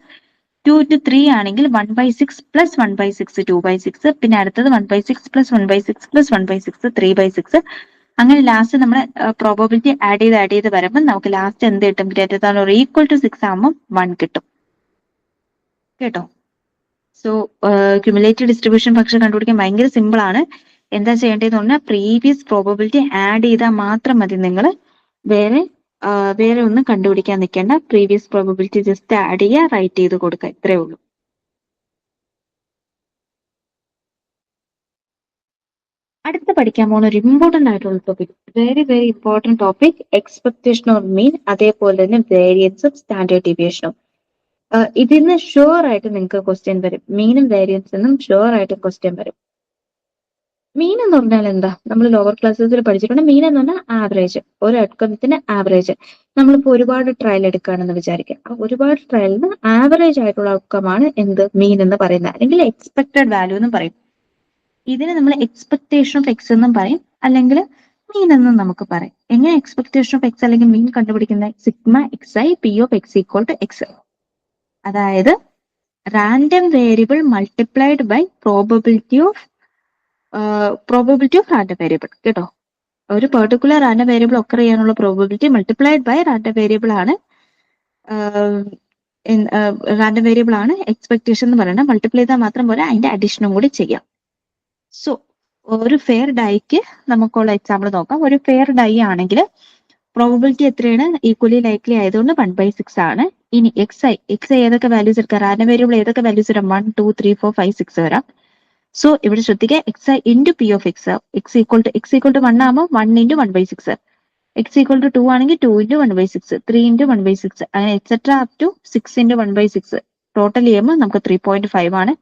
2 to 3 ആണെങ്കിൽ 1/6 പ്ലസ് 1/6 2/6, പിന്നെ അടുത്തത് 1/6 പ്ലസ് 1/6 പ്ലസ് 1/6 3/6. അങ്ങനെ ലാസ്റ്റ് നമ്മുടെ പ്രോബബിലിറ്റി ആഡ് ചെയ്ത് വരുമ്പോൾ നമുക്ക് ലാസ്റ്റ് എന്ത് കിട്ടും? Greater than or equal to 6 ആകുമ്പോൾ 1 കിട്ടും. കേട്ടോ. സോ ക്യുമുലേറ്റീവ് ഡിസ്ട്രിബ്യൂഷൻ പക്ഷെ കണ്ടുപിടിക്കാൻ ഭയങ്കര സിമ്പിൾ ആണ്. എന്താ ചെയ്യേണ്ടതെന്ന് പറഞ്ഞാൽ പ്രീവിയസ് പ്രോബബിലിറ്റി ആഡ് ചെയ്താൽ മാത്രം മതി. നിങ്ങൾ വേറെ വേറെ ഒന്നും കണ്ടുപിടിക്കാൻ നിൽക്കേണ്ട. പ്രീവിയസ് പ്രോബബിലിറ്റി ജസ്റ്റ് ആഡ് ചെയ്യുക, റൈറ്റ് ചെയ്ത് കൊടുക്കുക, ഇത്രേ ഉള്ളൂ. അടുത്ത പഠിക്കാൻ പോകുന്ന ഒരു ഇമ്പോർട്ടന്റ് ആയിട്ടുള്ള topic, very very important topic, expectation of mean, അതേപോലെ തന്നെ വേരിയൻസും സ്റ്റാൻഡേർഡ് ഡീവിയേഷനും. ഇതിന്ന് ഷുവർ ആയിട്ട് നിങ്ങൾക്ക് ക്വസ്റ്റ്യൻ വരും. മീനും വേരിയൻസിനും ഷുവർ ആയിട്ട് ക്വസ്റ്റ്യൻ വരും. മീൻ എന്ന് പറഞ്ഞാൽ എന്താ? നമ്മൾ ലോവർ ക്ലാസ്സസിൽ പഠിച്ചിട്ടുണ്ട്. മീൻ എന്ന് പറഞ്ഞാൽ ആവറേജ്, ഒരു ഔട്ട്കംത്തിന്റെ ആവറേജ്. നമ്മളിപ്പോ ഒരുപാട് ട്രയൽ എടുക്കുകയാണെന്ന് വിചാരിക്കുക. ആ ഒരുപാട് ട്രയലിന് ആവറേജ് ആയിട്ടുള്ള ഔട്ട്കമാണ് എന്ത്? മീൻ എന്ന് പറയുന്നത്, അല്ലെങ്കിൽ എക്സ്പെക്ടഡ് വാല്യൂ എന്നും പറയും. ഇതിന് നമ്മൾ എക്സ്പെക്ടേഷൻ ഓഫ് എക്സ് എന്നും പറയും, അല്ലെങ്കിൽ മീൻ എന്നും നമുക്ക് പറയും. എങ്ങനെ എക്സ്പെക്ടേഷൻ ഓഫ് എക്സ് അല്ലെങ്കിൽ മീൻ കണ്ടുപിടിക്കുന്നത്? Sigma X I P of X equal to X. അതായത് random variable multiplied by probability of random variable. കേട്ടോ, ഒരു പെർട്ടിക്കുലർ റാൻഡം വേരിയബിൾ ഒക്കർ ചെയ്യാനുള്ള probability multiplied by random variable ആണ്. റാൻഡം വേരിയബിൾ ആണ് expectation എന്ന് പറയുന്നത്. മൾട്ടിപ്ലൈ ചെയ്താൽ മാത്രം പോലെ അതിന്റെ അഡീഷനും കൂടി ചെയ്യാം. സോ ഒരു ഫെയർ ഡൈക്ക് നമുക്കുള്ള എക്സാമ്പിൾ നോക്കാം. ഒരു ഫെയർ ഡൈ ആണെങ്കിൽ പ്രോബബിലിറ്റി എത്രയാണ്? ഈക്വലി ലൈക്ലി ആയതുകൊണ്ട് 1/6 ആണ്. ഇനി എക്സ് ഐ ഏതൊക്കെ വാല്യൂസ് എടുക്കാം? റാൻഡം വേരിയബിൾ ഏതൊക്കെ വാല്യൂസ് വരാം? 1, 2, 3, 4, 5, 6 വരാം. സോ ഇവിടെ ശ്രദ്ധിക്കുക, x I into P of x, x equal to 1 ആകുമ്പോൾ 1 ഇൻറ്റു 1/6, എക്സ് ഈക്വൽ ടു 2 ആണെങ്കിൽ 2 ഇൻറ്റു 1/6, 3 ഇൻറ്റു 1/6, അങ്ങനെ etcetera up to 6 into 1/6. Total ചെയ്യുമ്പോൾ നമുക്ക് 3.5 ആണ്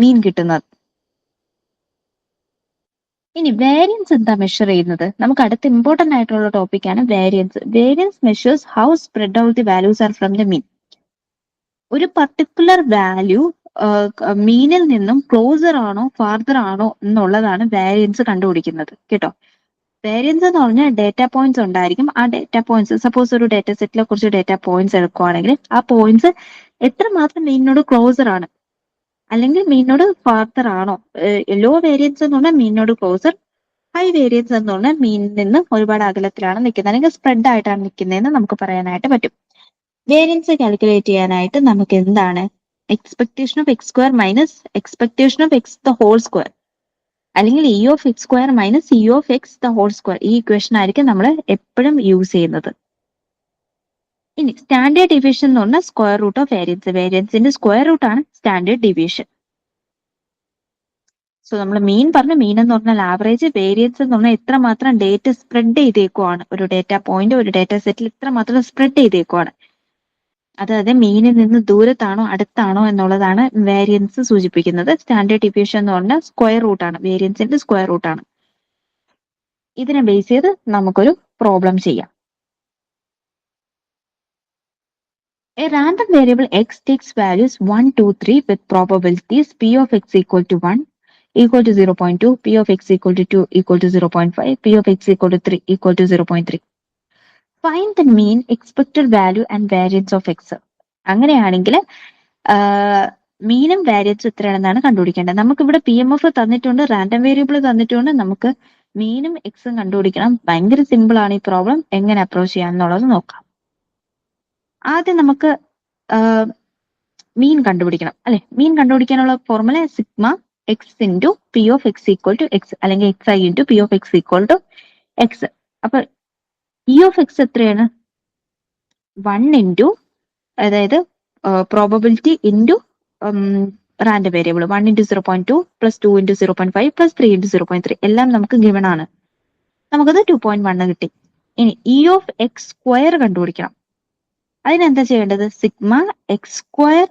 മീൻ കിട്ടുന്നത്. ഇനി വേരിയൻസ് എന്താ മെഷർ ചെയ്യുന്നത്? നമുക്ക് അടുത്ത ഇമ്പോർട്ടന്റ് ആയിട്ടുള്ള ടോപ്പിക്കാണ് variance. Variance measures how spread out the values are from the mean. ഒരു പർട്ടിക്കുലർ വാല്യൂ മീനിൽ നിന്നും ക്ലോസർ ആണോ ഫാർദർ ആണോ എന്നുള്ളതാണ് വേരിയൻസ് കണ്ടുപിടിക്കുന്നത്. കേട്ടോ, വേരിയൻസ് എന്ന് പറഞ്ഞാൽ ഡേറ്റ പോയിന്റ്സ് ഉണ്ടായിരിക്കും. ആ ഡേറ്റ പോയിന്റ്സ്, സപ്പോസ് ഒരു ഡേറ്റ സെറ്റിലെ കുറച്ച് ഡേറ്റ പോയിന്റ്സ് എടുക്കുവാണെങ്കിൽ ആ പോയിന്റ്സ് എത്രമാത്രം മീനിനോട് ക്ലോസർ ആണ്, അല്ലെങ്കിൽ മീനിനോട് ഫാർദർ ആണോ. ലോ വേരിയൻസ് എന്ന് പറഞ്ഞാൽ മീനിനോട് ക്ലോസർ, ഹൈ വേരിയൻസ് എന്ന് പറഞ്ഞാൽ മീനിൽ നിന്ന് ഒരുപാട് അകലത്തിലാണ് നിൽക്കുന്നത്, അല്ലെങ്കിൽ സ്പ്രെഡ് ആയിട്ടാണ് നിൽക്കുന്നതെന്ന് നമുക്ക് പറയാനായിട്ട് പറ്റും. വേരിയൻസ് കാൽക്കുലേറ്റ് ചെയ്യാനായിട്ട് നമുക്ക് എന്താണ്? Expectation of X square minus expectation of X the whole square, അല്ലെങ്കിൽ E of X square minus E of X the whole square. ഈ ഇക്വേഷൻ ആയിരിക്കും നമ്മൾ എപ്പോഴും യൂസ് ചെയ്യുന്നത്. ഇനി സ്റ്റാൻഡേർഡ് ഡീവിയേഷൻ എന്ന് പറഞ്ഞാൽ സ്ക്വയർ റൂട്ട് ഓഫ് വേരിയൻസ്. വേരിയൻസിന്റെ സ്ക്വയർ റൂട്ട് ആണ് സ്റ്റാൻഡേർഡ് ഡീവിയേഷൻ. സോ നമ്മൾ മീൻ പറഞ്ഞു. മീൻ എന്ന് പറഞ്ഞാൽ ആവറേജ്. വേരിയൻസ് എന്ന് പറഞ്ഞാൽ എത്രമാത്രം ഡേറ്റ സ്പ്രെഡ് ചെയ്തേക്കുവാണ്, ഒരു ഡേറ്റ പോയിന്റ് ഒരു ഡേറ്റ സെറ്റിൽ എത്രമാത്രം സ്പ്രെഡ് ചെയ്തേക്കുവാണ്. അതായത് മീനിൽ നിന്ന് ദൂരത്താണോ അടുത്താണോ എന്നുള്ളതാണ് വേരിയൻസ് സൂചിപ്പിക്കുന്നത്. സ്റ്റാൻഡേർഡ് ഡീവിയേഷൻ എന്ന് പറഞ്ഞാൽ സ്ക്വയർ റൂട്ട് ആണ്, വേരിയൻസിന്റെ സ്ക്വയർ റൂട്ട് ആണ്. ഇതിനെ ബേസ് ചെയ്ത് നമുക്കൊരു പ്രോബ്ലം ചെയ്യാം. A random variable x takes values 1, 2, 3 with probabilities p of x equal to 1 equal to 0.2, p of x equal to 2 equal to 0.5, p of x equal to 3 equal to 0.3. Find the mean, expected value and variance of x. അങ്ങനെയാണെങ്കിൽ മീനും വാരിയൻസും എത്രയാണെന്നാണ് കണ്ടുപിടിക്കേണ്ടത്. നമുക്കിവിടെ P M F തന്നിട്ടുണ്ട്, random variable തന്നിട്ടുണ്ട്, നമുക്ക് മീനും എക്സും കണ്ടുപിടിക്കണം. ഭയങ്കര സിമ്പിൾ ആണ് ഈ പ്രോബ്ലം. എങ്ങനെ അപ്രോച്ച് ചെയ്യാന്നുള്ളത് നോക്കാം. ആദ്യം നമുക്ക് മീൻ കണ്ടുപിടിക്കണം അല്ലെ. മീൻ കണ്ടുപിടിക്കാനുള്ള formula sigma X into P of X equal to X, അല്ലെങ്കിൽ X I into P of X equal to X. അപ്പൊ ഇ ഓഫ് എക്സ് എത്രയാണ്? 1 ഇൻറ്റു, അതായത് probability into random variable 1 into 0.2 plus 2 into 0.5 plus 3 into 0.3 എല്ലാം നമുക്ക് given ആണ്. നമുക്കത് 2.1 കിട്ടി. ഇനി ഇ ഓഫ് എക്സ് സ്ക്വയർ കണ്ടുപിടിക്കണം. അതിനെന്താ ചെയ്യേണ്ടത്? Sigma x square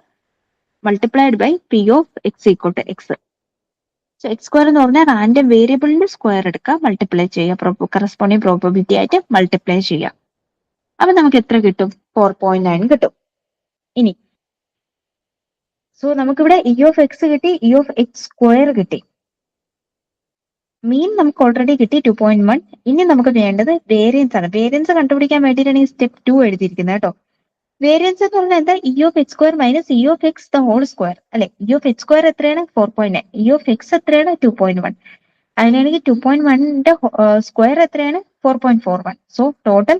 multiplied by P of X equal to x. So x square എന്ന് പറഞ്ഞാൽ റാൻഡം വേരിയബിളിന്റെ സ്ക്വയർ എടുക്കുക, മൾട്ടിപ്ലൈ ചെയ്യുക, കറസ്പോണ്ടിങ് പ്രോബബിലിറ്റി ആയിട്ട് മൾട്ടിപ്ലൈ ചെയ്യുക. അപ്പൊ നമുക്ക് എത്ര കിട്ടും? 4.9 കിട്ടും. ഇനി സോ നമുക്കിവിടെ ഇ ഓഫ് എക്സ് കിട്ടി, ഇ ഓഫ് എക്സ് സ്ക്വയർ കിട്ടി, മീൻ നമുക്ക് ഓൾറെഡി കിട്ടി 2.1. ഇനി നമുക്ക് വേണ്ടത് വേരിയൻസ് ആണ്. വേരിയൻസ് കണ്ടുപിടിക്കാൻ വേണ്ടിയിട്ടാണ് ഈ സ്റ്റെപ്പ് 2 എഴുതിയിരിക്കുന്നത് കേട്ടോ. വേരിയൻസ് എന്ന് പറഞ്ഞാൽ എന്താ? E of X square minus E of X the whole square അല്ലെ. ഇ ഓഫ് എക്സ് സ്ക്വയർ എത്രയാണ്? 4.9. ഇ ഓഫ് എക്സ് എത്രയാണ്? 2.1. അതിനാണെങ്കിൽ 2.1ന്റെ സ്ക്വയർ എത്രയാണ്? 4.41. So total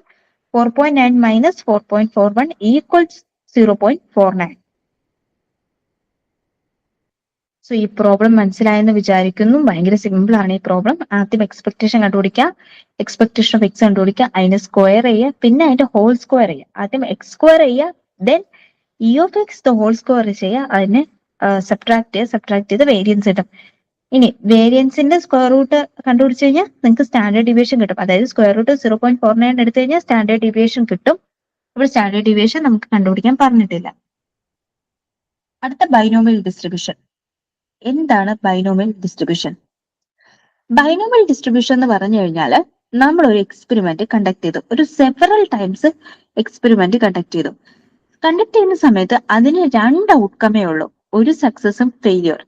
4.9 minus 4.41 equals 0.49. So ഈ പ്രോബ്ലം മനസ്സിലായെന്ന് വിചാരിക്കുന്നു. ഭയങ്കര സിമ്പിൾ ആണ് ഈ പ്രോബ്ലം. ആദ്യം എക്സ്പെക്ടേഷൻ കണ്ടുപിടിക്കുക, എക്സ്പെക്ടേഷൻ ഓഫ് എക്സ് കണ്ടുപിടിക്കുക, അതിനെ സ്ക്വയർ ചെയ്യുക, പിന്നെ അതിന്റെ ഹോൾ സ്ക്വയർ ചെയ്യുക. ആദ്യം എക്സ് സ്ക്വയർ ചെയ്യുക, then E of X the whole square ചെയ്യുക, അതിനെ സബ്ട്രാക്ട് ചെയ്ത് വേരിയൻസ് കിട്ടും. ഇനി വേരിയൻസിന്റെ സ്ക്വയർ റൂട്ട് കണ്ടുപിടിച്ച് കഴിഞ്ഞാൽ നിങ്ങൾക്ക് സ്റ്റാൻഡേർഡ് ഡീവിയേഷൻ കിട്ടും. അതായത് സ്ക്വയർ റൂട്ട് 0.49 എടുത്തു കഴിഞ്ഞാൽ സ്റ്റാൻഡേർഡ് ഡീവിയേഷൻ കിട്ടും. ഇവിടെ സ്റ്റാൻഡേർഡ് ഡീവിയേഷൻ നമുക്ക് കണ്ടുപിടിക്കാൻ പറഞ്ഞിട്ടില്ല. അടുത്ത ബൈനോമിയൽ ഡിസ്ട്രിബ്യൂഷൻ. എന്താണ് ബൈനോമിയൽ ഡിസ്ട്രിബ്യൂഷൻ? ബൈനോമിയൽ ഡിസ്ട്രിബ്യൂഷൻ എന്ന് പറഞ്ഞു കഴിഞ്ഞാൽ നമ്മൾ ഒരു എക്സ്പെരിമെന്റ് കണ്ടക്ട് ചെയ്തു, ഒരു സെവറൽ ടൈംസ് എക്സ്പെരിമെന്റ് കണ്ടക്ട് ചെയ്തു. കണ്ടക്ട് ചെയ്യുന്ന സമയത്ത് അതിന് 2 ഔട്ട്കമേ ഉള്ളൂ, ഒരു സക്സസും ഫെയിലിയർ.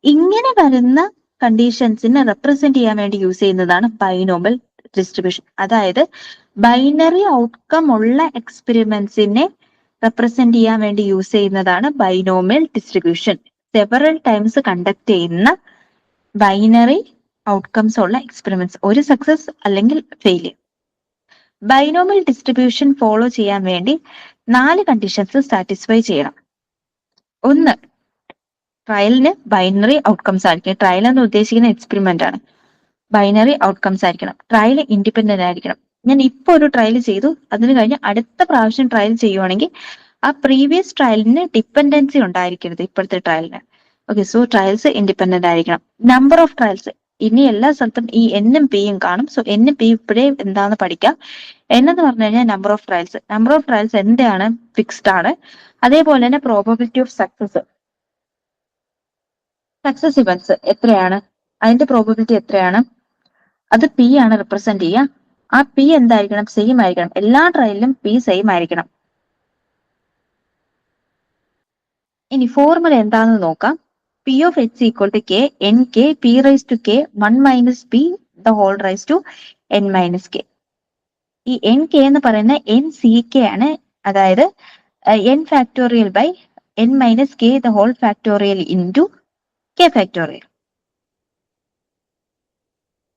ഇങ്ങനെ വരുന്ന കണ്ടീഷൻസിനെ റെപ്രസെന്റ് ചെയ്യാൻ വേണ്ടി യൂസ് ചെയ്യുന്നതാണ് ബൈനോമിയൽ ഡിസ്ട്രിബ്യൂഷൻ. അതായത് ബൈനറി ഔട്ട്കം ഉള്ള എക്സ്പെരിമെന്റ്സിനെ റെപ്രസെന്റ് ചെയ്യാൻ വേണ്ടി യൂസ് ചെയ്യുന്നതാണ് binomial distribution. Several times conduct ചെയ്യുന്ന ബൈനറി ഔട്ട്കംസ് ഉള്ള എക്സ്പെരിമെന്റ്സ്, ഒരു സക്സസ് അല്ലെങ്കിൽ ഫെയിലിയർ. ബൈനോമിയൽ ഡിസ്ട്രിബ്യൂഷൻ ഫോളോ ചെയ്യാൻ വേണ്ടി 4 കണ്ടീഷൻസ് സാറ്റിസ്ഫൈ ചെയ്യണം. ഒന്ന്, ട്രയലിന് ബൈനറി ഔട്ട്കംസ് ആയിരിക്കണം. ട്രയൽ എന്ന് ഉദ്ദേശിക്കുന്ന എക്സ്പെരിമെന്റ് ആണ്. ബൈനറി ഔട്ട്കംസ് ആയിരിക്കണം. ട്രയൽ ഇൻഡിപെൻഡന്റ് ആയിരിക്കണം. ഞാൻ ഇപ്പൊ ഒരു ട്രയൽ ചെയ്തു, അതിന് കഴിഞ്ഞ് അടുത്ത പ്രാവശ്യം ട്രയൽ ചെയ്യുവാണെങ്കിൽ ആ പ്രീവിയസ് ട്രയലിന് ഡിപ്പെൻഡൻസി ഉണ്ടായിരിക്കരുത് ഇപ്പോഴത്തെ ട്രയലിന്. ഓക്കെ, സോ ട്രയൽസ് ഇൻഡിപെൻഡന്റ് ആയിരിക്കണം. നമ്പർ ഓഫ് ട്രയൽസ്, ഇനി എല്ലാ സ്ഥലത്തും ഈ എന്നും പിയും കാണും. സോ എന്നും പി ഇപ്പോഴേ എന്താന്ന് പഠിക്കാം. എന്നെന്ന് പറഞ്ഞു കഴിഞ്ഞാൽ number of trials. Number of trials എന്താണ്? ഫിക്സ്ഡ് ആണ്. അതേപോലെ തന്നെ പ്രോബബിലിറ്റി ഓഫ് സക്സസ് ഇവന്റ്സ് എത്രയാണ്, അതിന്റെ പ്രോബബിലിറ്റി എത്രയാണ്, അത് പി ആണ് റിപ്രസെന്റ് ചെയ്യുക. ആ പി എന്തായിരിക്കണം? സെയിം ആയിരിക്കണം. എല്ലാ ട്രയലിലും പി സെയിം ആയിരിക്കണം. ഇനി ഫോർമുല എന്താണെന്ന് നോക്കാം. P of h equal to k n k p raise to k 1 minus p the whole raise to n minus k. ഈ എൻ കെ എന്ന് പറയുന്ന എൻ സി കെ ആണ്. അതായത് n factorial by n minus k the whole factorial into k factorial.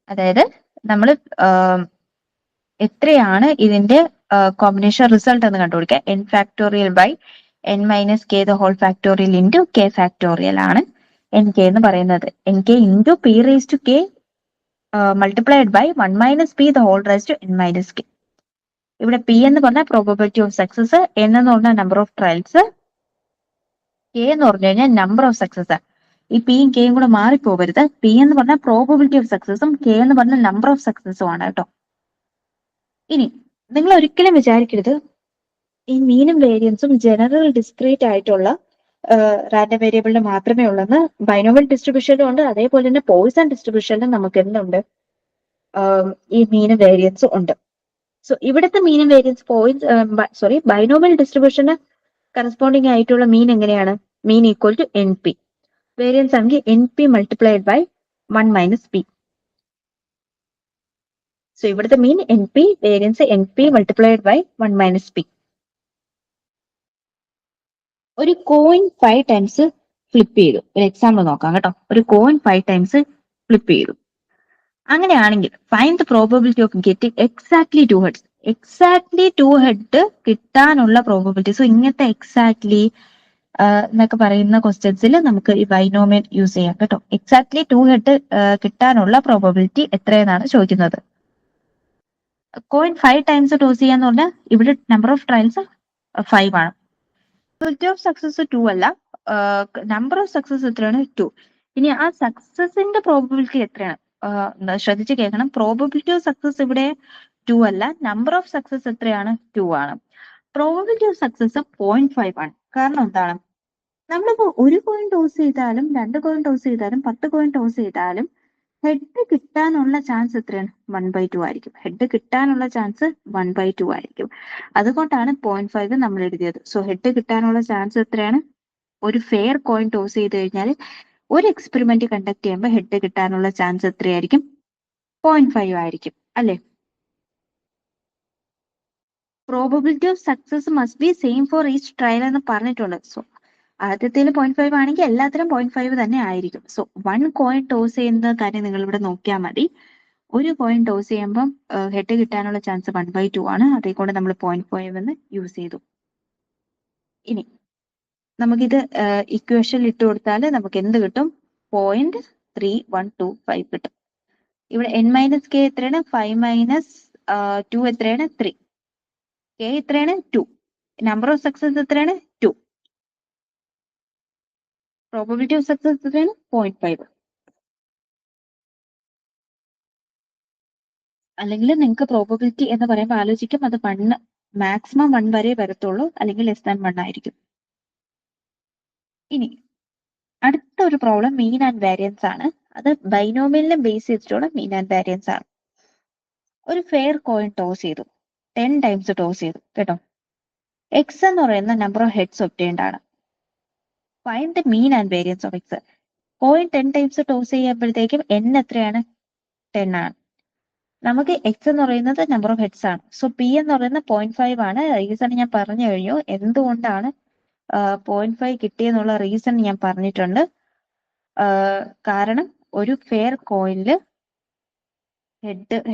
അതായത് നമ്മൾ എത്രയാണ് ഇതിന്റെ combination result എന്ന് കണ്ടുപിടിക്കുക. N factorial by n minus k the whole factorial into k factorial ആണ് എൻ കെ എന്ന് പറയുന്നത്. N k into p raise to k multiplied by 1 minus p the whole raise to n minus k. ഇവിടെ p എന്ന് പറഞ്ഞാൽ probability of success, N എന്ന് പറഞ്ഞാൽ number of trials, K എന്ന് പറഞ്ഞു കഴിഞ്ഞാൽ നമ്പർ ഓഫ് സക്സസ്. ഈ പിയും കെയും കൂടെ മാറിപ്പോകരുത്. പി എന്ന് പറഞ്ഞാൽ പ്രോബബിലിറ്റി ഓഫ് സക്സസും കെ എന്ന് പറഞ്ഞാൽ നമ്പർ ഓഫ് സക്സസും ആണ് കേട്ടോ. ഇനി നിങ്ങൾ ഒരിക്കലും വിചാരിക്കരുത് ഈ മീനും വേരിയൻസും ജനറൽ ഡിസ്ക്രീറ്റ് ആയിട്ടുള്ള റാൻഡം വേരിയബിളിന് മാത്രമേ ഉള്ളെന്ന്. ബൈനോമിയൽ ഡിസ്ട്രിബ്യൂഷനും ഉണ്ട്, അതേപോലെ തന്നെ പോയിസൺ ഡിസ്ട്രിബ്യൂഷനിലും നമുക്ക് എന്തുണ്ട്? ഈ മീനും വേരിയൻസും ഉണ്ട്. സോ ഇവിടുത്തെ മീനും വേരിയൻസ് ബൈനോമിയൽ ഡിസ്ട്രിബ്യൂഷന് കറസ്പോണ്ടിങ് ആയിട്ടുള്ള മീൻ എങ്ങനെയാണ്? Mean equal to N P. Variance ആണെങ്കിൽ N P multiplied by 1 minus P. So ഇവിടുത്തെ mean N P, variance N P multiplied by 1 minus P. ഒരു കോയിൻ 5 ടൈംസ് ഫ്ലിപ്പ് ചെയ്തു. ഒരു example നോക്കാം കേട്ടോ. ഒരു കോയിൻ 5 ടൈംസ് ഫ്ലിപ്പ് ചെയ്തു. അങ്ങനെയാണെങ്കിൽ find the probability of getting exactly 2 heads. Exactly 2 head കിട്ടാനുള്ള പ്രോബബിലിറ്റി. സോ ഇങ്ങനത്തെ എക്സാക്ട്ലി എന്നൊക്കെ പറയുന്ന ക്വസ്റ്റ്യൻസിൽ നമുക്ക് ഈ ബൈനോമിയൽ യൂസ് ചെയ്യാം കേട്ടോ. എക്സാക്ട്ലി 2 ഹെഡ് കിട്ടാനുള്ള പ്രോബബിലിറ്റി എത്രയെന്നാണ് ചോദിക്കുന്നത്. കോയിൻ 5 ടൈംസ് ടോസ് ചെയ്യാന്ന് പറഞ്ഞാൽ ഇവിടെ നമ്പർ ഓഫ് ട്രയൽസ് 5 ആണ്. പ്രോബിലിറ്റി ഓഫ് സക്സസ് 2 അല്ല, നമ്പർ ഓഫ് സക്സസ് എത്രയാണ്? 2. ഇനി ആ സക്സസിന്റെ പ്രോബബിലിറ്റി എത്രയാണ്? ശ്രദ്ധിച്ച് കേൾക്കണം. പ്രോബബിലിറ്റി ഓഫ് സക്സസ് ഇവിടെ 2 അല്ല, നമ്പർ ഓഫ് സക്സസ് എത്രയാണ്? 2 ആണ്. പ്രോബബിലിറ്റി ഓഫ് സക്സസ് 0.5 ആണ്. കാരണം എന്താണ്? നമ്മളിപ്പോ ഒരു കോയിൻ ടോസ് ചെയ്താലും 2 കോയിൻ ടോസ് ചെയ്താലും 10 കോയിൻ ടോസ് ചെയ്താലും ഹെഡ് കിട്ടാനുള്ള ചാൻസ് എത്രയാണ്? 1/2 ആയിരിക്കും. ഹെഡ് കിട്ടാനുള്ള ചാൻസ് 1/2 ആയിരിക്കും. അതുകൊണ്ടാണ് 0.5 നമ്മൾ എഴുതിയത്. സോ ഹെഡ് കിട്ടാനുള്ള ചാൻസ് എത്രയാണ്? ഒരു ഫെയർ കോയിൻ ടോസ് ചെയ്ത് കഴിഞ്ഞാൽ ഒരു എക്സ്പെരിമെന്റ് കണ്ടക്ട് ചെയ്യുമ്പോൾ ഹെഡ് കിട്ടാനുള്ള ചാൻസ് എത്രയായിരിക്കും? 0.5 ആയിരിക്കും അല്ലെ? Probability of success must be same for each trial എന്ന് പറഞ്ഞിട്ടുണ്ട്. സോ ആദ്യത്തിൽ 0.5 ആണെങ്കിൽ എല്ലാത്തിനും 0.5 തന്നെ ആയിരിക്കും. സോ 1 കോയിൻ ടോസ് ചെയ്യുന്ന കാര്യം നിങ്ങൾ ഇവിടെ നോക്കിയാൽ മതി. ഒരു കോയിൻ ടോസ് ചെയ്യുമ്പോൾ ഹെഡ് കിട്ടാനുള്ള ചാൻസ് 1/2 ആണ്. അതേക്കൊണ്ട് നമ്മൾ 0.5 എന്ന് യൂസ് ചെയ്തു. ഇനി നമുക്കിത് ഇക്വേഷനിൽ ഇട്ട് കൊടുത്താൽ നമുക്ക് എന്ത് കിട്ടും? 0.3125 കിട്ടും. ഇവിടെ n മൈനസ് കെ എത്രയാണ്? 5 - 2 എത്രയാണ്? 3. കെ എത്രയാണ്? 2. നമ്പർ ഓഫ് സക്സസ് എത്രയാണ്? 2. പ്രോബബിലിറ്റി ഓഫ് സക്സസ് എത്രയാണ്? 0.5. അല്ലെങ്കിൽ നിങ്ങൾക്ക് പ്രോബബിലിറ്റി എന്ന് പറയുമ്പോൾ ആലോചിക്കും അത് 1 മാക്സിമം 1 വരെ വരത്തുള്ളൂ, അല്ലെങ്കിൽ ലെസ് ദാൻ 1 ആയിരിക്കും. ഇനി അടുത്ത ഒരു പ്രോബ്ലം മീൻ ആൻഡ് വാരിയൻസ് ആണ്. അത് ബൈനോമിയലിനെ ബേസ് ചെയ്തിട്ടുള്ള മീൻ ആൻഡ് വാരിയൻസ് ആണ്. ഒരു ഫെയർ കോയിൻ ടോസ് ചെയ്തു, 10 ടൈംസ് ടോസ് ചെയ്തു കേട്ടോ. എക്സ് എന്ന് പറയുന്ന നമ്പർ ഓഫ് ഹെഡ്സ് ഒബ്റ്റൈൻഡ് ആണ്. Find the mean and variance of x. Coin 10 times toss ചെയ്യുമ്പോഴത്തേക്കും n എത്രയാണ്? 10 ആണ്. നമുക്ക് എക്സ് എന്ന് പറയുന്നത് നമ്പർ ഓഫ് ഹെഡ്സ് ആണ്. സോ പി എന്ന് പറയുന്നത് 0.5 ആണ്. റീസൺ ഞാൻ പറഞ്ഞു കഴിഞ്ഞു. എന്തുകൊണ്ടാണ് 0.5 കിട്ടിയെന്നുള്ള റീസൺ ഞാൻ പറഞ്ഞിട്ടുണ്ട്. കാരണം ഒരു ഫെയർ കോയിനിൽ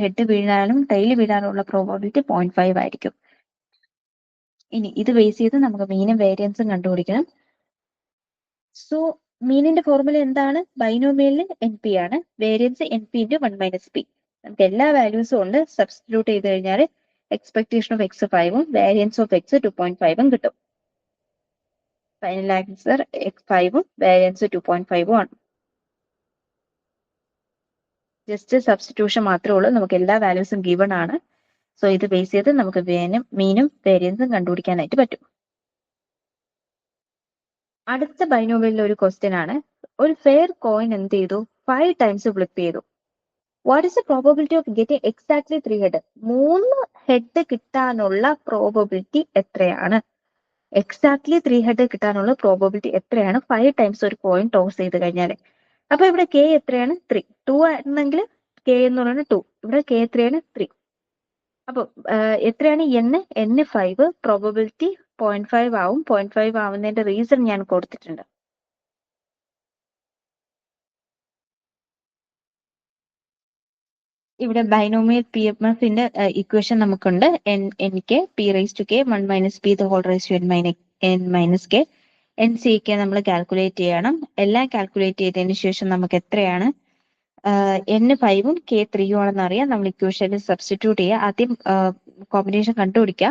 ഹെഡ് വീഴാനും ടൈൽ വീഴാനുള്ള പ്രോബബിലിറ്റി 0.5 ആയിരിക്കും. ഇനി ഇത് ബേസ് ചെയ്ത് നമുക്ക് മീനും വേരിയൻസും കണ്ടുപിടിക്കണം. സോ മീനിന്റെ ഫോർമുല എന്താണ്? ബൈനോമിയലിന് എൻ പി ആണ്, variance N P into 1 - P. നമുക്ക് എല്ലാ വാല്യൂസും ഉണ്ട്. സബ്സ്റ്റിറ്റ്യൂട്ട് ചെയ്ത് കഴിഞ്ഞാൽ എക്സ്പെക്ടേഷൻ ഓഫ് എക്സ് 5ഉം വേരിയൻസ് ഓഫ് എക്സ് 2.5ഉം കിട്ടും. ഫൈനൽ ആൻസർ എക്സ് 5ഉം വേരിയൻസ് 2.5ഉം ആണ്. ജസ്റ്റ് സബ്സ്റ്റിറ്റ്യൂഷൻ മാത്രമേ ഉള്ളൂ. നമുക്ക് എല്ലാ വാല്യൂസും ഗിവൺ ആണ്. സോ ഇത് ബേസ് ചെയ്ത് നമുക്ക് മീനും വേരിയൻസും കണ്ടുപിടിക്കാനായിട്ട് പറ്റും. അടുത്ത ബൈനോമിയലിലെ ഒരു ക്വസ്റ്റ്യൻ ആണ്. ഒരു ഫെയർ കോയിൻ എന്ത് ചെയ്തു? 5 ടൈംസ് ഫ്ലിപ്പ് ചെയ്തു. What is the probability of getting exactly 3 head? 3 head കിട്ടാനുള്ള പ്രോബബിലിറ്റി എത്രയാണ്? എക്സാക്ട്ലി 3 ഹെഡ് കിട്ടാനുള്ള പ്രോബബിലിറ്റി എത്രയാണ് 5 ടൈംസ് ഒരു കോയിൻ ടോസ് ചെയ്ത് കഴിഞ്ഞാൽ? അപ്പൊ ഇവിടെ കെ എത്രയാണ്? 3. 2 ആണെങ്കിൽ കെ എന്ന് പറയുന്നത് 2. ഇവിടെ കെ എത്രയാണ്? 3. അപ്പൊ എത്രയാണ് n 5, പ്രോബബിലിറ്റി 0.5 ആവും. 0.5 ആവുന്നതിന്റെ റീസൺ ഞാൻ കൊടുത്തിട്ടുണ്ട്. ഇവിടെ ബൈനോമിയൽ പി എം എഫിന്റെ ഇക്വേഷൻ നമുക്കുണ്ട്. എനിക്ക് p raise to k 1 - P the whole raise to n - കെ. എൻ സി കെ നമ്മൾ കാൽക്കുലേറ്റ് ചെയ്യണം. എല്ലാം കാൽക്കുലേറ്റ് ചെയ്തതിന് ശേഷം നമുക്ക് എത്രയാണ് n 5ഉം k 3ഉം ആണെന്ന് അറിയാം. നമ്മൾ ഇക്വേഷനിൽ സബ്സ്റ്റിറ്റ്യൂട്ട് ചെയ്യുക. ആദ്യം കോമ്പിനേഷൻ കണ്ടുപിടിക്കുക,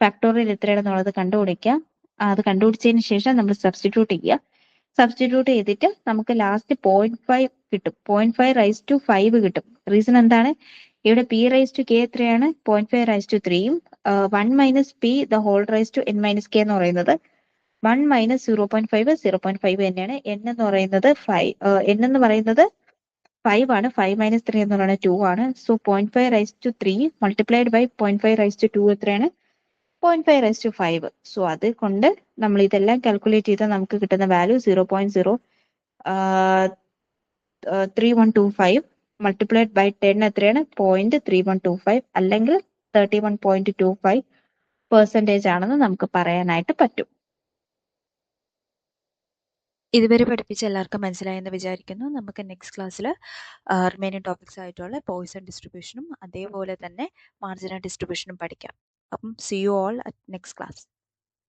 ഫാക്ടോറിയൽ എത്രയാണെന്നുള്ളത് കണ്ടുപിടിക്കുക. അത് കണ്ടുപിടിച്ചതിന് ശേഷം നമ്മൾ സബ്സ്റ്റിറ്റ്യൂട്ട് ചെയ്യുക. സബ്സ്റ്റിറ്റ്യൂട്ട് ചെയ്തിട്ട് നമുക്ക് ലാസ്റ്റ് 0.5 കിട്ടും. 0.5 റൈസ് ടു 5 കിട്ടും. റീസൺ എന്താണ്? ഇവിടെ പി റൈസ് ടു കെ എത്രയാണ്? 0.5 റൈസ് ടു 3യും 1 - P the whole raise to n - K എന്ന് പറയുന്നത് 1 - 0.5 0.5 തന്നെയാണ്. n എന്ന് പറയുന്നത് 5 ആണ്. 5 - 3 എന്ന് പറയുന്നത് 2 ആണ്. So 0.5 raise to 3 multiplied by 0.5 raise to 2 എത്രയാണ്? 0.5 റൈസ് ടു 5. സോ അത് കൊണ്ട് നമ്മൾ ഇതെല്ലാം കാൽക്കുലേറ്റ് ചെയ്താൽ നമുക്ക് കിട്ടുന്ന വാല്യൂ 0.03125 മൾട്ടിപ്ലൈഡ് ബൈ 10 എത്രയാണ്? 0.3125 അല്ലെങ്കിൽ 31.25% ആണെന്ന് നമുക്ക് പറയാനായിട്ട് പറ്റും. ഇതുവരെ പഠിപ്പിച്ച എല്ലാവർക്കും മനസ്സിലായെന്ന് വിചാരിക്കുന്നു. നമുക്ക് നെക്സ്റ്റ് ക്ലാസ്സിൽ റിമൈനിങ് ടോപ്പിക്സ് ആയിട്ടുള്ള പോയിസൺ ഡിസ്ട്രിബ്യൂഷനും അതേപോലെ തന്നെ മാർജിനൽ ഡിസ്ട്രിബ്യൂഷനും പഠിക്കാം. അപ്പം C you all at next class.